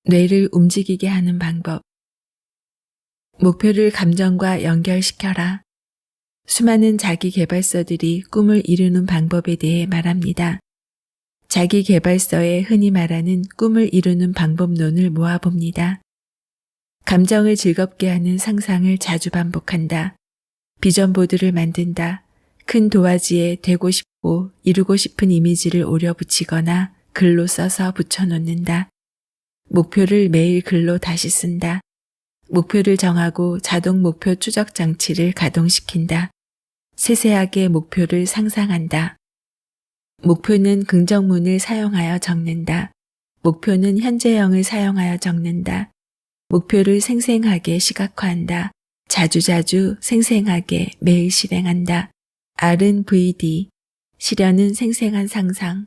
뇌를 움직이게 하는 방법. 목표를 감정과 연결시켜라. 수많은 자기계발서들이 꿈을 이루는 방법에 대해 말합니다. 자기계발서에 흔히 말하는 꿈을 이루는 방법론을 모아봅니다. 감정을 즐겁게 하는 상상을 자주 반복한다. 비전보드를 만든다. 큰 도화지에 되고 싶고 이루고 싶은 이미지를 오려 붙이거나 글로 써서 붙여놓는다. 목표를 매일 글로 다시 쓴다. 목표를 정하고 자동 목표 추적 장치를 가동시킨다. 세세하게 목표를 상상한다. 목표는 긍정문을 사용하여 적는다. 목표는 현재형을 사용하여 적는다. 목표를 생생하게 시각화한다. 자주자주 생생하게 매일 실행한다. R은 VD, 실현은 생생한 상상.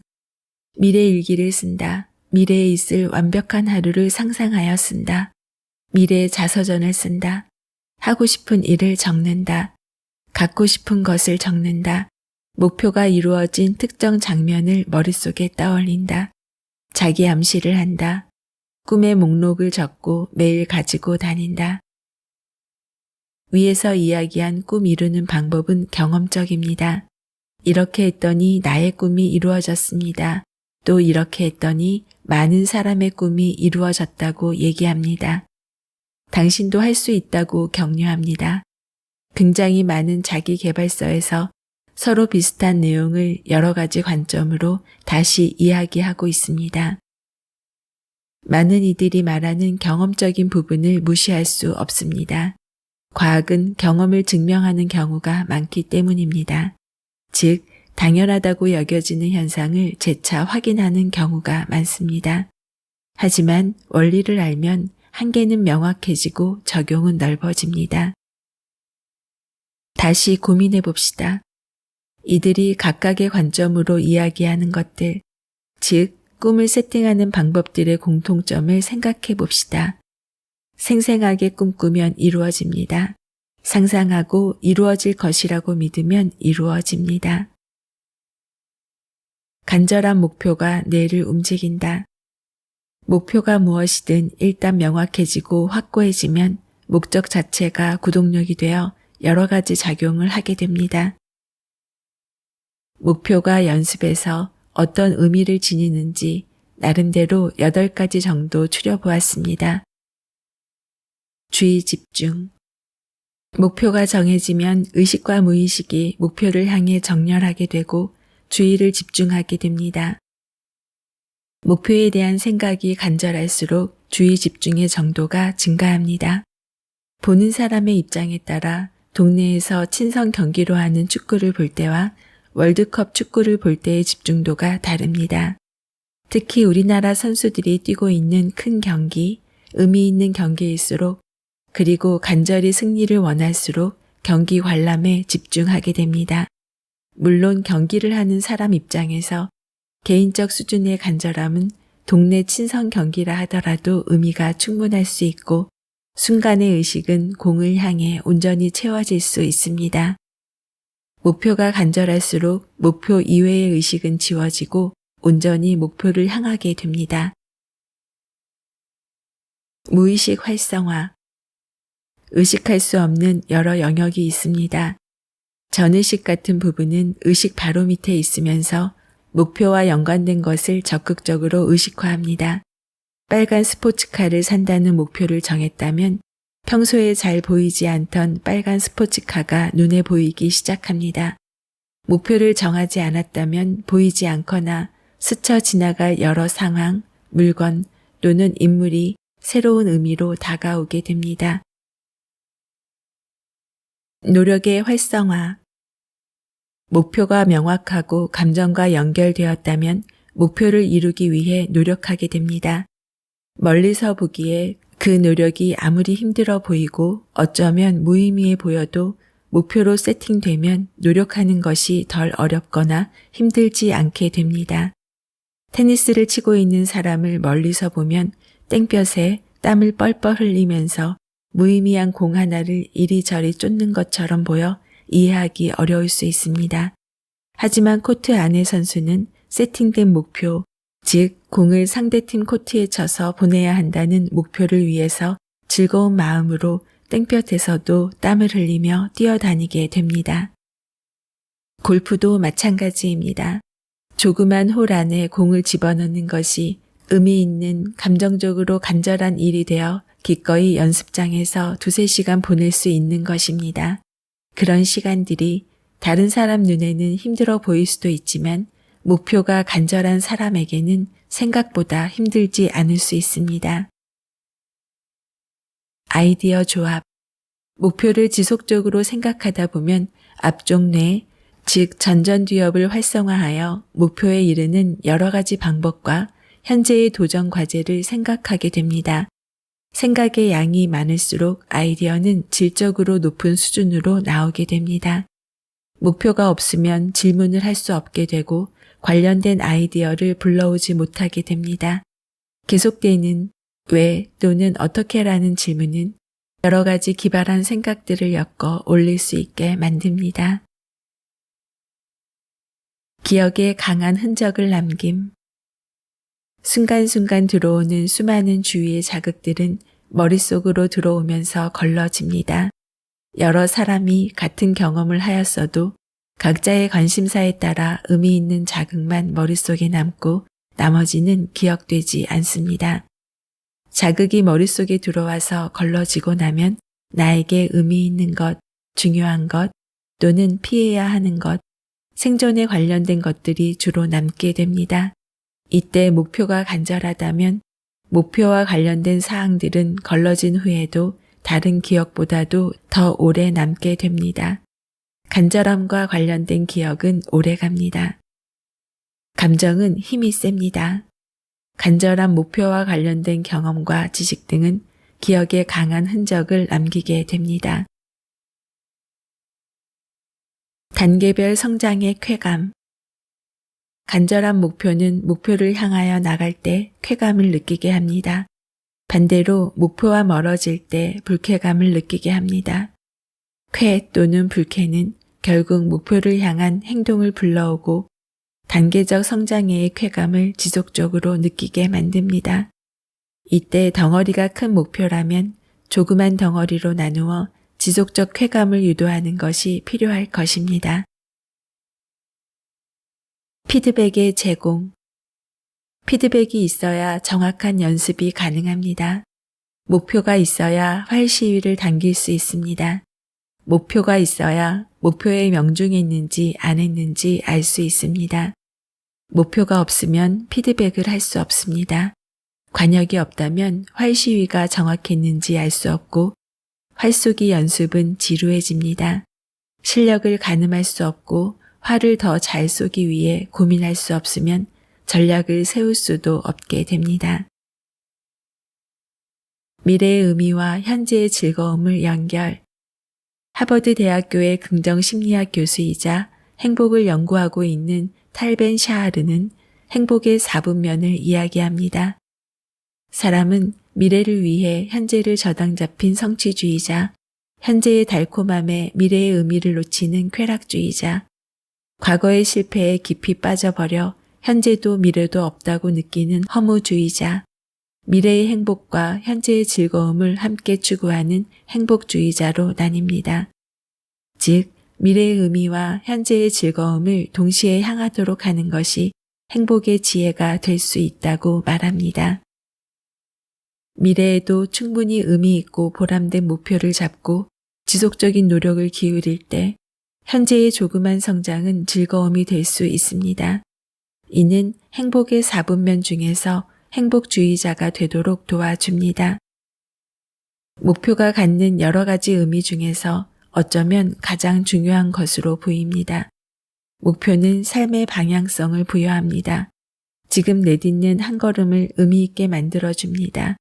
미래 일기를 쓴다. 미래에 있을 완벽한 하루를 상상하여 쓴다. 미래의 자서전을 쓴다. 하고 싶은 일을 적는다. 갖고 싶은 것을 적는다. 목표가 이루어진 특정 장면을 머릿속에 떠올린다. 자기 암시를 한다. 꿈의 목록을 적고 매일 가지고 다닌다. 위에서 이야기한 꿈 이루는 방법은 경험적입니다. 이렇게 했더니 나의 꿈이 이루어졌습니다. 또 이렇게 했더니 많은 사람의 꿈이 이루어졌다고 얘기합니다. 당신도 할 수 있다고 격려합니다. 굉장히 많은 자기계발서에서 서로 비슷한 내용을 여러 가지 관점으로 다시 이야기하고 있습니다. 많은 이들이 말하는 경험적인 부분을 무시할 수 없습니다. 과학은 경험을 증명하는 경우가 많기 때문입니다. 즉, 당연하다고 여겨지는 현상을 재차 확인하는 경우가 많습니다. 하지만 원리를 알면 한계는 명확해지고 적용은 넓어집니다. 다시 고민해 봅시다. 이들이 각각의 관점으로 이야기하는 것들, 즉 꿈을 세팅하는 방법들의 공통점을 생각해 봅시다. 생생하게 꿈꾸면 이루어집니다. 상상하고 이루어질 것이라고 믿으면 이루어집니다. 간절한 목표가 뇌를 움직인다. 목표가 무엇이든 일단 명확해지고 확고해지면 목적 자체가 구동력이 되어 여러 가지 작용을 하게 됩니다. 목표가 연습에서 어떤 의미를 지니는지 나름대로 8가지 정도 추려보았습니다. 주의 집중. 목표가 정해지면 의식과 무의식이 목표를 향해 정렬하게 되고 주의를 집중하게 됩니다. 목표에 대한 생각이 간절할수록 주의 집중의 정도가 증가합니다. 보는 사람의 입장에 따라 동네에서 친선 경기로 하는 축구를 볼 때와 월드컵 축구를 볼 때의 집중도가 다릅니다. 특히 우리나라 선수들이 뛰고 있는 큰 경기, 의미 있는 경기일수록 그리고 간절히 승리를 원할수록 경기 관람에 집중하게 됩니다. 물론 경기를 하는 사람 입장에서 개인적 수준의 간절함은 동네 친선 경기라 하더라도 의미가 충분할 수 있고 순간의 의식은 공을 향해 온전히 채워질 수 있습니다. 목표가 간절할수록 목표 이외의 의식은 지워지고 온전히 목표를 향하게 됩니다. 무의식 활성화. 의식할 수 없는 여러 영역이 있습니다. 전의식 같은 부분은 의식 바로 밑에 있으면서 목표와 연관된 것을 적극적으로 의식화합니다. 빨간 스포츠카를 산다는 목표를 정했다면 평소에 잘 보이지 않던 빨간 스포츠카가 눈에 보이기 시작합니다. 목표를 정하지 않았다면 보이지 않거나 스쳐 지나갈 여러 상황, 물건 또는 인물이 새로운 의미로 다가오게 됩니다. 노력의 활성화. 목표가 명확하고 감정과 연결되었다면 목표를 이루기 위해 노력하게 됩니다. 멀리서 보기에 그 노력이 아무리 힘들어 보이고 어쩌면 무의미해 보여도 목표로 세팅되면 노력하는 것이 덜 어렵거나 힘들지 않게 됩니다. 테니스를 치고 있는 사람을 멀리서 보면 땡볕에 땀을 뻘뻘 흘리면서 무의미한 공 하나를 이리저리 쫓는 것처럼 보여 이해하기 어려울 수 있습니다. 하지만 코트 안의 선수는 세팅된 목표, 즉 공을 상대팀 코트에 쳐서 보내야 한다는 목표를 위해서 즐거운 마음으로 땡볕에서도 땀을 흘리며 뛰어다니게 됩니다. 골프도 마찬가지입니다. 조그만 홀 안에 공을 집어넣는 것이 의미 있는 감정적으로 간절한 일이 되어 기꺼이 연습장에서 2-3시간 보낼 수 있는 것입니다. 그런 시간들이 다른 사람 눈에는 힘들어 보일 수도 있지만 목표가 간절한 사람에게는 생각보다 힘들지 않을 수 있습니다. 아이디어 조합. 목표를 지속적으로 생각하다 보면 앞쪽 뇌, 즉 전전두엽을 활성화하여 목표에 이르는 여러 가지 방법과 현재의 도전 과제를 생각하게 됩니다. 생각의 양이 많을수록 아이디어는 질적으로 높은 수준으로 나오게 됩니다. 목표가 없으면 질문을 할 수 없게 되고 관련된 아이디어를 불러오지 못하게 됩니다. 계속되는 왜 또는 어떻게라는 질문은 여러 가지 기발한 생각들을 엮어 올릴 수 있게 만듭니다. 기억에 강한 흔적을 남김. 순간순간 들어오는 수많은 주위의 자극들은 머릿속으로 들어오면서 걸러집니다. 여러 사람이 같은 경험을 하였어도 각자의 관심사에 따라 의미 있는 자극만 머릿속에 남고 나머지는 기억되지 않습니다. 자극이 머릿속에 들어와서 걸러지고 나면 나에게 의미 있는 것, 중요한 것 또는 피해야 하는 것, 생존에 관련된 것들이 주로 남게 됩니다. 이때 목표가 간절하다면 목표와 관련된 사항들은 걸러진 후에도 다른 기억보다도 더 오래 남게 됩니다. 간절함과 관련된 기억은 오래 갑니다. 감정은 힘이 셉니다. 간절한 목표와 관련된 경험과 지식 등은 기억에 강한 흔적을 남기게 됩니다. 단계별 성장의 쾌감. 간절한 목표는 목표를 향하여 나갈 때 쾌감을 느끼게 합니다. 반대로 목표와 멀어질 때 불쾌감을 느끼게 합니다. 쾌 또는 불쾌는 결국 목표를 향한 행동을 불러오고 단계적 성장의 쾌감을 지속적으로 느끼게 만듭니다. 이때 덩어리가 큰 목표라면 조그만 덩어리로 나누어 지속적 쾌감을 유도하는 것이 필요할 것입니다. 피드백의 제공. 피드백이 있어야 정확한 연습이 가능합니다. 목표가 있어야 활 시위를 당길 수 있습니다. 목표가 있어야 목표에 명중했는지 안 했는지 알 수 있습니다. 목표가 없으면 피드백을 할 수 없습니다. 관역이 없다면 활 시위가 정확했는지 알 수 없고 활쏘기 연습은 지루해집니다. 실력을 가늠할 수 없고 활을 더 잘 쏘기 위해 고민할 수 없으면 전략을 세울 수도 없게 됩니다. 미래의 의미와 현재의 즐거움을 연결. 하버드 대학교의 긍정심리학 교수이자 행복을 연구하고 있는 탈벤 샤하르는 행복의 4분면을 이야기합니다. 사람은 미래를 위해 현재를 저당 잡힌 성취주의자, 현재의 달콤함에 미래의 의미를 놓치는 쾌락주의자, 과거의 실패에 깊이 빠져버려 현재도 미래도 없다고 느끼는 허무주의자, 미래의 행복과 현재의 즐거움을 함께 추구하는 행복주의자로 나뉩니다. 즉, 미래의 의미와 현재의 즐거움을 동시에 향하도록 하는 것이 행복의 지혜가 될 수 있다고 말합니다. 미래에도 충분히 의미 있고 보람된 목표를 잡고 지속적인 노력을 기울일 때 현재의 조그만 성장은 즐거움이 될 수 있습니다. 이는 행복의 4분면 중에서 행복주의자가 되도록 도와줍니다. 목표가 갖는 여러 가지 의미 중에서 어쩌면 가장 중요한 것으로 보입니다. 목표는 삶의 방향성을 부여합니다. 지금 내딛는 한 걸음을 의미 있게 만들어줍니다.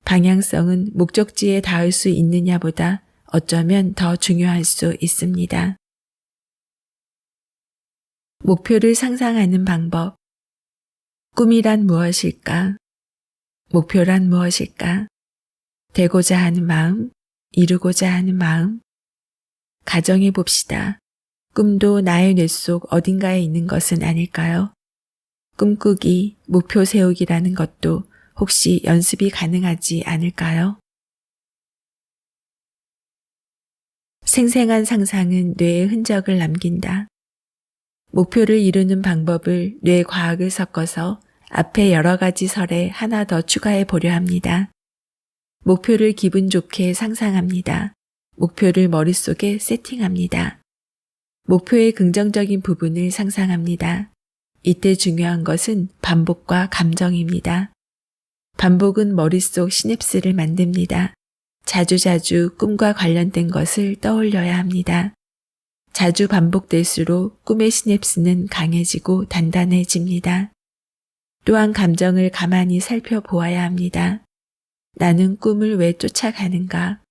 방향성은 목적지에 닿을 수 있느냐보다 어쩌면 더 중요할 수 있습니다. 목표를 상상하는 방법. 꿈이란 무엇일까? 목표란 무엇일까? 되고자 하는 마음, 이루고자 하는 마음. 가정해 봅시다. 꿈도 나의 뇌 속 어딘가에 있는 것은 아닐까요? 꿈꾸기, 목표 세우기라는 것도 혹시 연습이 가능하지 않을까요? 생생한 상상은 뇌에 흔적을 남긴다. 목표를 이루는 방법을 뇌 과학을 섞어서 앞에 여러 가지 설에 하나 더 추가해 보려 합니다. 목표를 기분 좋게 상상합니다. 목표를 머릿속에 세팅합니다. 목표의 긍정적인 부분을 상상합니다. 이때 중요한 것은 반복과 감정입니다. 반복은 머릿속 시냅스를 만듭니다. 자주자주 꿈과 관련된 것을 떠올려야 합니다. 자주 반복될수록 꿈의 시냅스는 강해지고 단단해집니다. 또한 감정을 가만히 살펴보아야 합니다. 나는 꿈을 왜 쫓아가는가?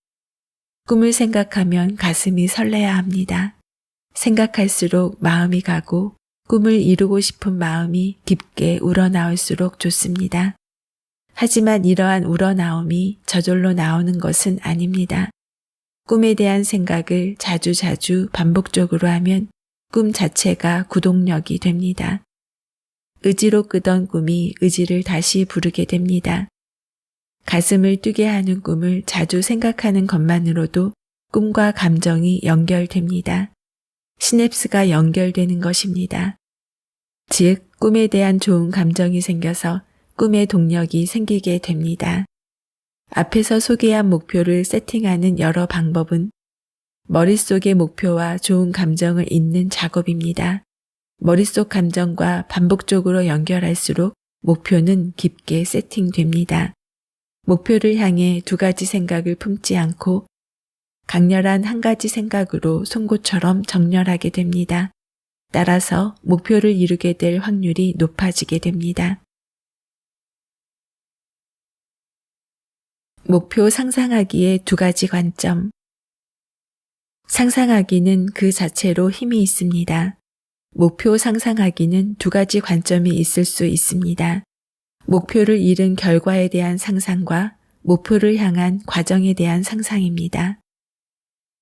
꿈을 생각하면 가슴이 설레야 합니다. 생각할수록 마음이 가고 꿈을 이루고 싶은 마음이 깊게 우러나올수록 좋습니다. 하지만 이러한 우러나옴이 저절로 나오는 것은 아닙니다. 꿈에 대한 생각을 자주자주 반복적으로 하면 꿈 자체가 구동력이 됩니다. 의지로 끄던 꿈이 의지를 다시 부르게 됩니다. 가슴을 뛰게 하는 꿈을 자주 생각하는 것만으로도 꿈과 감정이 연결됩니다. 시냅스가 연결되는 것입니다. 즉, 꿈에 대한 좋은 감정이 생겨서 꿈의 동력이 생기게 됩니다. 앞에서 소개한 목표를 세팅하는 여러 방법은 머릿속의 목표와 좋은 감정을 잇는 작업입니다. 머릿속 감정과 반복적으로 연결할수록 목표는 깊게 세팅됩니다. 목표를 향해 두 가지 생각을 품지 않고 강렬한 한 가지 생각으로 송곳처럼 정렬하게 됩니다. 따라서 목표를 이루게 될 확률이 높아지게 됩니다. 목표 상상하기의 두 가지 관점. 상상하기는 그 자체로 힘이 있습니다. 목표 상상하기는 두 가지 관점이 있을 수 있습니다. 목표를 이룬 결과에 대한 상상과 목표를 향한 과정에 대한 상상입니다.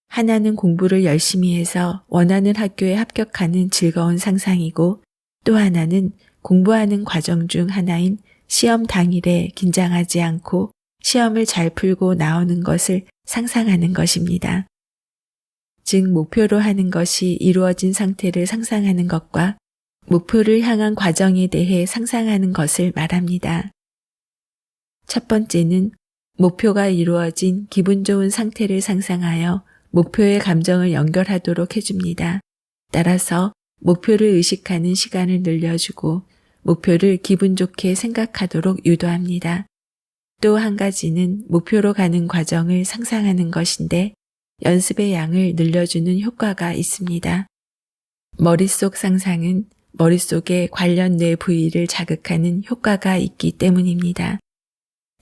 하나는 공부를 열심히 해서 원하는 학교에 합격하는 즐거운 상상이고 또 하나는 공부하는 과정 중 하나인 시험 당일에 긴장하지 않고 시험을 잘 풀고 나오는 것을 상상하는 것입니다. 즉, 목표로 하는 것이 이루어진 상태를 상상하는 것과 목표를 향한 과정에 대해 상상하는 것을 말합니다. 첫 번째는 목표가 이루어진 기분 좋은 상태를 상상하여 목표의 감정을 연결하도록 해줍니다. 따라서 목표를 의식하는 시간을 늘려주고 목표를 기분 좋게 생각하도록 유도합니다. 또 한 가지는 목표로 가는 과정을 상상하는 것인데 연습의 양을 늘려주는 효과가 있습니다. 머릿속 상상은 머릿속의 관련 뇌 부위를 자극하는 효과가 있기 때문입니다.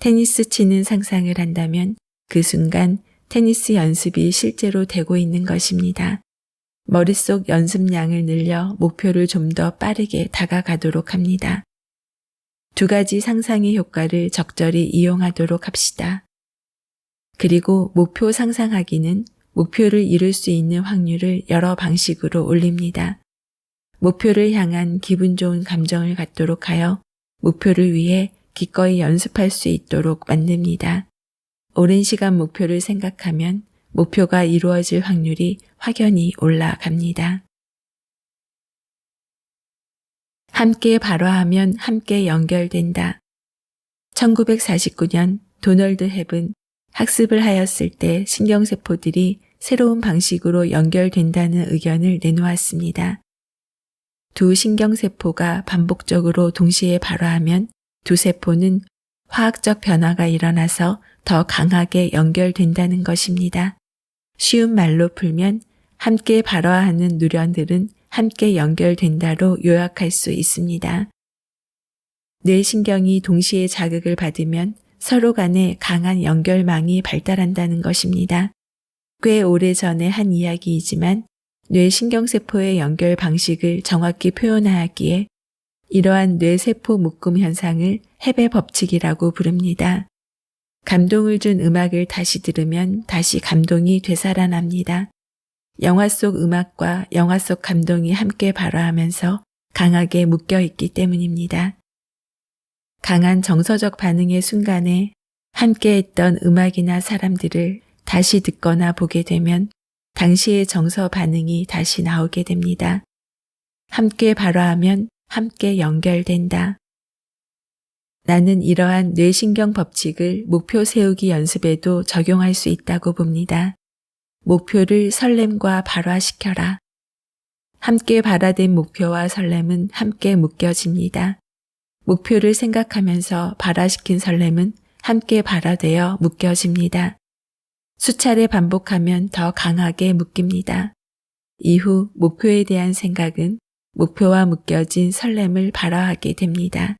테니스 치는 상상을 한다면 그 순간 테니스 연습이 실제로 되고 있는 것입니다. 머릿속 연습량을 늘려 목표를 좀 더 빠르게 다가가도록 합니다. 두 가지 상상의 효과를 적절히 이용하도록 합시다. 그리고 목표 상상하기는 목표를 이룰 수 있는 확률을 여러 방식으로 올립니다. 목표를 향한 기분 좋은 감정을 갖도록 하여 목표를 위해 기꺼이 연습할 수 있도록 만듭니다. 오랜 시간 목표를 생각하면 목표가 이루어질 확률이 확연히 올라갑니다. 함께 발화하면 함께 연결된다. 1949년 도널드 헵은 학습을 하였을 때 신경세포들이 새로운 방식으로 연결된다는 의견을 내놓았습니다. 두 신경세포가 반복적으로 동시에 발화하면 두 세포는 화학적 변화가 일어나서 더 강하게 연결된다는 것입니다. 쉬운 말로 풀면 함께 발화하는 누련들은 함께 연결된다로 요약할 수 있습니다. 뇌신경이 동시에 자극을 받으면 서로 간에 강한 연결망이 발달한다는 것입니다. 꽤 오래전에 한 이야기이지만 뇌신경세포의 연결 방식을 정확히 표현하기에 이러한 뇌세포 묶음 현상을 헵의 법칙이라고 부릅니다. 감동을 준 음악을 다시 들으면 다시 감동이 되살아납니다. 영화 속 음악과 영화 속 감동이 함께 발화하면서 강하게 묶여 있기 때문입니다. 강한 정서적 반응의 순간에 함께 했던 음악이나 사람들을 다시 듣거나 보게 되면 당시의 정서 반응이 다시 나오게 됩니다. 함께 발화하면 함께 연결된다. 나는 이러한 뇌신경 법칙을 목표 세우기 연습에도 적용할 수 있다고 봅니다. 목표를 설렘과 발화시켜라. 함께 발화된 목표와 설렘은 함께 묶여집니다. 목표를 생각하면서 발화시킨 설렘은 함께 발화되어 묶여집니다. 수차례 반복하면 더 강하게 묶입니다. 이후 목표에 대한 생각은 목표와 묶여진 설렘을 발화하게 됩니다.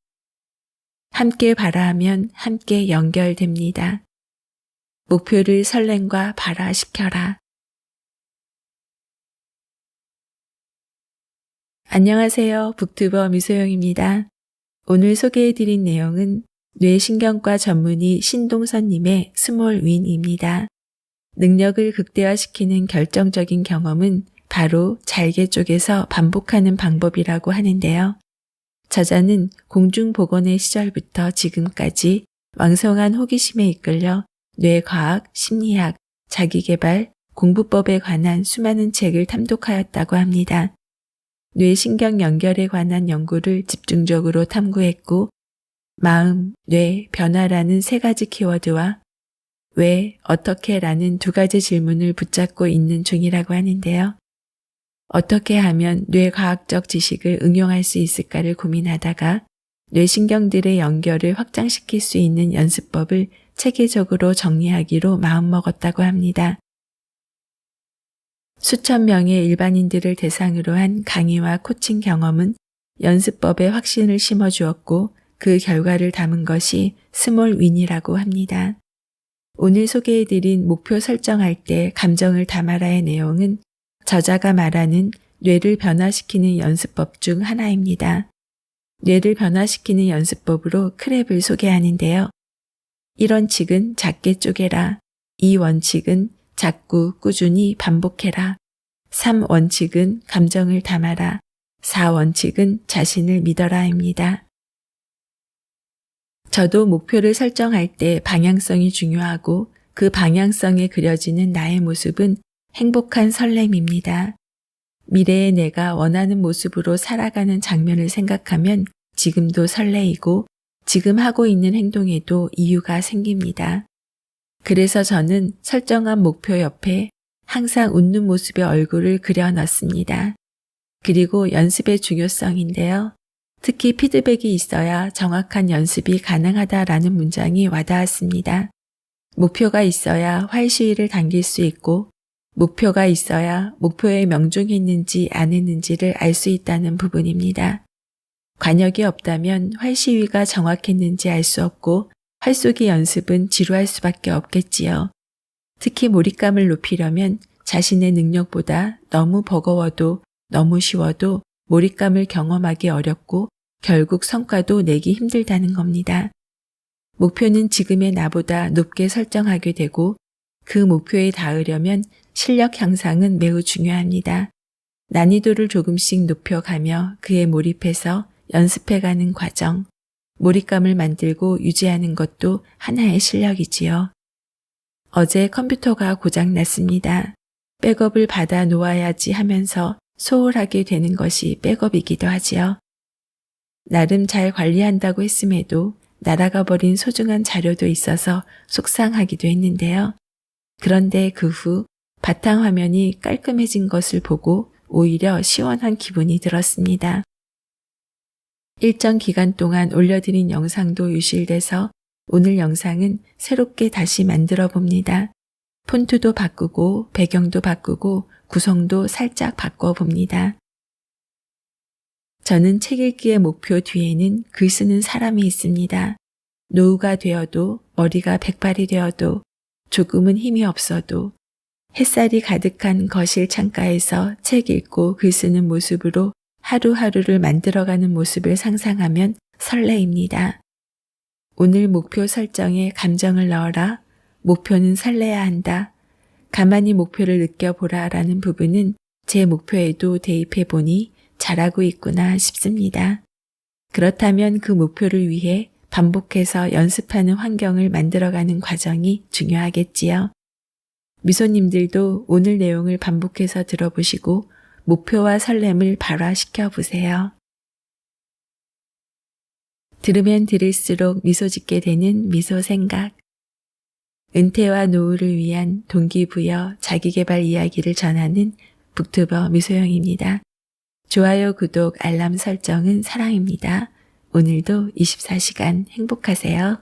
함께 발화하면 함께 연결됩니다. 목표를 설렘과 발화시켜라. 안녕하세요. 북튜버 미소영입니다. 오늘 소개해드린 내용은 뇌신경과 전문의 신동선님의 스몰 윈입니다. 능력을 극대화시키는 결정적인 경험은 바로 잘개 쪽에서 반복하는 방법이라고 하는데요. 저자는 공중보건의 시절부터 지금까지 왕성한 호기심에 이끌려 뇌과학, 심리학, 자기개발, 공부법에 관한 수많은 책을 탐독하였다고 합니다. 뇌신경 연결에 관한 연구를 집중적으로 탐구했고 마음, 뇌, 변화라는 세 가지 키워드와 왜, 어떻게라는 두 가지 질문을 붙잡고 있는 중이라고 하는데요. 어떻게 하면 뇌과학적 지식을 응용할 수 있을까를 고민하다가 뇌신경들의 연결을 확장시킬 수 있는 연습법을 체계적으로 정리하기로 마음먹었다고 합니다. 수천 명의 일반인들을 대상으로 한 강의와 코칭 경험은 연습법에 확신을 심어주었고 그 결과를 담은 것이 스몰 윈이라고 합니다. 오늘 소개해드린 목표 설정할 때 감정을 담아라의 내용은 저자가 말하는 뇌를 변화시키는 연습법 중 하나입니다. 뇌를 변화시키는 연습법으로 크랩을 소개하는데요. 1원칙은 작게 쪼개라. 2원칙은 자꾸 꾸준히 반복해라. 3원칙은 감정을 담아라. 4원칙은 자신을 믿어라입니다. 저도 목표를 설정할 때 방향성이 중요하고 그 방향성에 그려지는 나의 모습은 행복한 설렘입니다. 미래의 내가 원하는 모습으로 살아가는 장면을 생각하면 지금도 설레이고 지금 하고 있는 행동에도 이유가 생깁니다. 그래서 저는 설정한 목표 옆에 항상 웃는 모습의 얼굴을 그려 넣습니다. 그리고 연습의 중요성인데요. 특히 피드백이 있어야 정확한 연습이 가능하다라는 문장이 와닿았습니다. 목표가 있어야 활시위를 당길 수 있고 목표가 있어야 목표에 명중했는지 안 했는지를 알 수 있다는 부분입니다. 관역이 없다면 활시위가 정확했는지 알 수 없고 활쏘기 연습은 지루할 수밖에 없겠지요. 특히 몰입감을 높이려면 자신의 능력보다 너무 버거워도 너무 쉬워도 몰입감을 경험하기 어렵고 결국 성과도 내기 힘들다는 겁니다. 목표는 지금의 나보다 높게 설정하게 되고 그 목표에 닿으려면 실력 향상은 매우 중요합니다. 난이도를 조금씩 높여가며 그에 몰입해서 연습해가는 과정, 몰입감을 만들고 유지하는 것도 하나의 실력이지요. 어제 컴퓨터가 고장났습니다. 백업을 받아 놓아야지 하면서 소홀하게 되는 것이 백업이기도 하지요. 나름 잘 관리한다고 했음에도 날아가 버린 소중한 자료도 있어서 속상하기도 했는데요. 그런데 그 후 바탕화면이 깔끔해진 것을 보고 오히려 시원한 기분이 들었습니다. 일정 기간 동안 올려드린 영상도 유실돼서 오늘 영상은 새롭게 다시 만들어 봅니다. 폰트도 바꾸고 배경도 바꾸고 구성도 살짝 바꿔봅니다. 저는 책 읽기의 목표 뒤에는 글 쓰는 사람이 있습니다. 노후가 되어도 머리가 백발이 되어도 조금은 힘이 없어도 햇살이 가득한 거실 창가에서 책 읽고 글 쓰는 모습으로 하루하루를 만들어가는 모습을 상상하면 설레입니다. 오늘 목표 설정에 감정을 넣어라. 목표는 설레야 한다. 가만히 목표를 느껴보라 라는 부분은 제 목표에도 대입해보니 잘하고 있구나 싶습니다. 그렇다면 그 목표를 위해 반복해서 연습하는 환경을 만들어가는 과정이 중요하겠지요. 미소님들도 오늘 내용을 반복해서 들어보시고 목표와 설렘을 발화시켜 보세요. 들으면 들을수록 미소 짓게 되는 미소 생각. 은퇴와 노후를 위한 동기부여 자기계발 이야기를 전하는 북튜버 미소영입니다. 좋아요, 구독, 알람 설정은 사랑입니다. 오늘도 24시간 행복하세요.